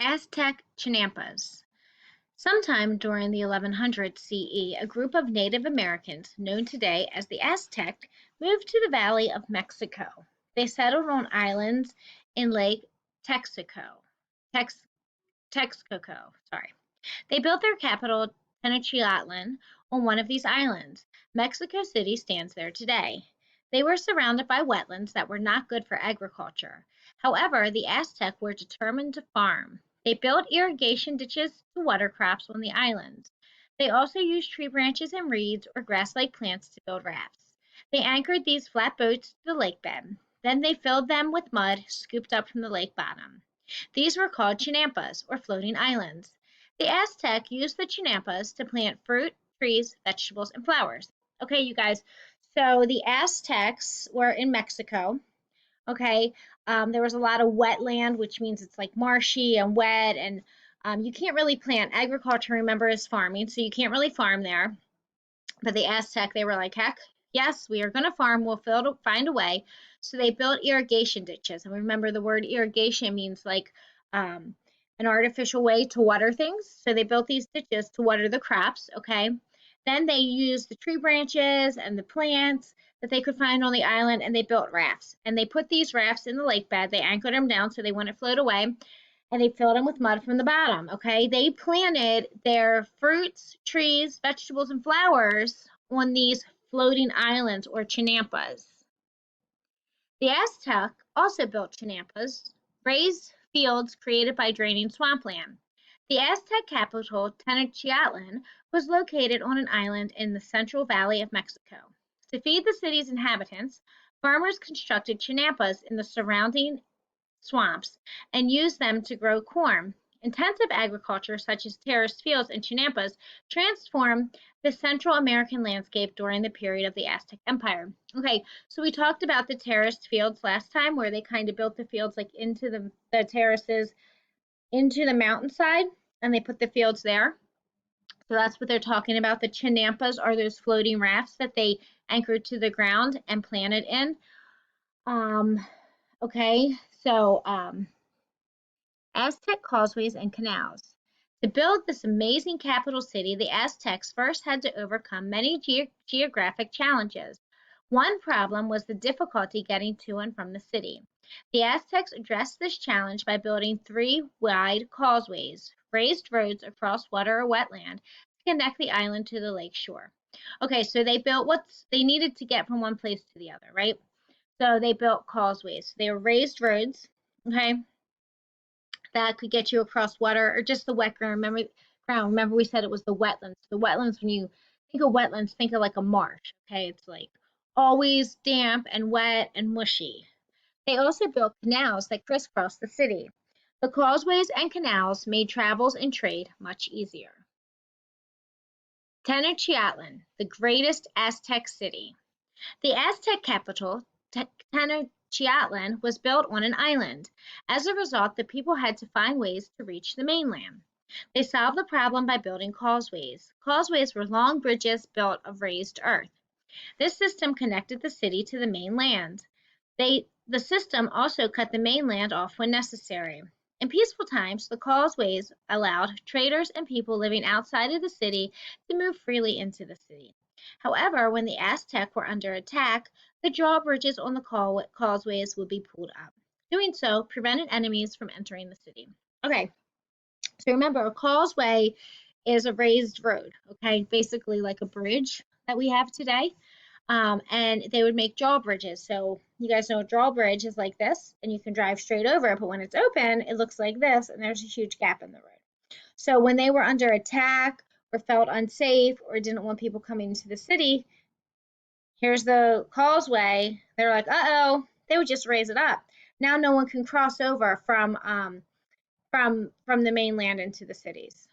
Aztec Chinampas. Sometime during the 1100s CE, a group of Native Americans, known today as the Aztec, moved to the Valley of Mexico. They settled on islands in Lake Texaco. Tex- Texcoco, sorry. They built their capital, Tenochtitlan, on one of these islands. Mexico City stands there today. They were surrounded by wetlands that were not good for agriculture. However, the Aztec were determined to farm. They built irrigation ditches to water crops on the islands. They also used tree branches and reeds or grass-like plants to build rafts. They anchored these flat boats to the lake bed. Then they filled them with mud scooped up from the lake bottom. These were called chinampas, or floating islands. The Aztec used the chinampas to plant fruit, trees, vegetables, and flowers. Okay, you guys. So the Aztecs were in Mexico. Okay, there was a lot of wetland, which means it's like marshy and wet, and you can't really plant. Agriculture, remember, is farming, so you can't really farm there. But the Aztec, they were like, heck, yes, we are going to farm. We'll find a way. So they built irrigation ditches. And remember, the word irrigation means like um, an artificial way to water things. So they built these ditches to water the crops. Okay. Then they used the tree branches and the plants that they could find on the island, and they built rafts. And they put these rafts in the lake bed. They anchored them down so they wouldn't float away, and they filled them with mud from the bottom. Okay, they planted their fruits, trees, vegetables, and flowers on these floating islands or chinampas. The Aztec also built chinampas, raised fields created by draining swampland. The Aztec capital, Tenochtitlan, was located on an island in the central valley of Mexico. To feed the city's inhabitants, farmers constructed chinampas in the surrounding swamps and used them to grow corn. Intensive agriculture, such as terraced fields and chinampas, transformed the Central American landscape during the period of the Aztec Empire. Okay, so we talked about the terraced fields last time, where they kind of built the fields like into the terraces, into the mountainside, and they put the fields there. So that's what they're talking about. The chinampas are those floating rafts that they anchored to the ground and planted in. Um, okay, so Aztec causeways and canals. To build this amazing capital city, the Aztecs first had to overcome many geographic challenges. One problem was the difficulty getting to and from the city. The Aztecs addressed this challenge by building three wide causeways, raised roads across water or wetland, to connect the island to the lake shore. Okay, so they built what they needed to get from one place to the other, right? So they built causeways. They were raised roads, okay, that could get you across water or just the wet ground. Remember we said it was the wetlands. The wetlands, when you think of wetlands, think of like a marsh, okay? It's like always damp and wet and mushy. They also built canals that crisscrossed the city. The causeways and canals made travels and trade much easier. Tenochtitlan, the greatest Aztec city. The Aztec capital, Tenochtitlan, was built on an island. As a result, the people had to find ways to reach the mainland. They solved the problem by building causeways. Causeways were long bridges built of raised earth. This system connected the city to the mainland. The system also cut the mainland off when necessary. In peaceful times, the causeways allowed traders and people living outside of the city to move freely into the city. However, when the Aztec were under attack, the drawbridges on the causeways would be pulled up. Doing so prevented enemies from entering the city. Okay, so remember, a causeway is a raised road, okay, basically like a bridge that we have today. And they would make drawbridges. So you guys know a drawbridge is like this, and you can drive straight over it, but when it's open, it looks like this, and there's a huge gap in the road. So when they were under attack or felt unsafe or didn't want people coming into the city, here's the causeway. They're like, uh-oh, they would just raise it up. Now no one can cross over from the mainland into the cities.